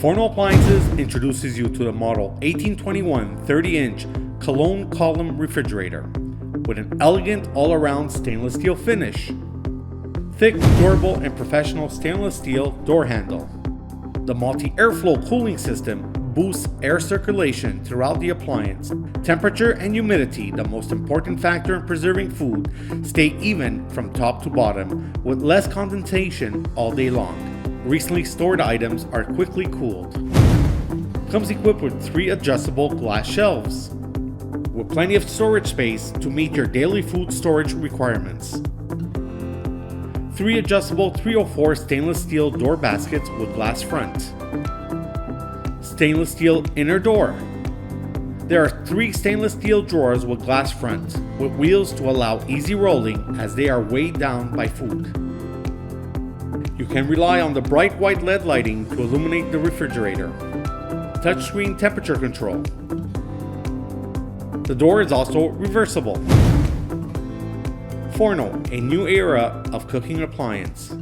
Forno Appliances introduces you to the model 1821 30-inch Cologne column refrigerator with an elegant all-around stainless steel finish. Thick, durable, and professional stainless steel door handle. The multi-airflow cooling system boosts air circulation throughout the appliance. Temperature and humidity, the most important factor in preserving food, stay even from top to bottom with less condensation all day long. Recently stored items are quickly cooled. Comes equipped with 3 adjustable glass shelves with plenty of storage space to meet your daily food storage requirements. 3 adjustable 304 stainless steel door baskets with glass front. Stainless steel inner door. There are 3 stainless steel drawers with glass front, with wheels to allow easy rolling as they are weighed down by food. You can rely on the bright white LED lighting to illuminate the refrigerator. Touchscreen temperature control. The door is also reversible. Forno, a new era of cooking appliance.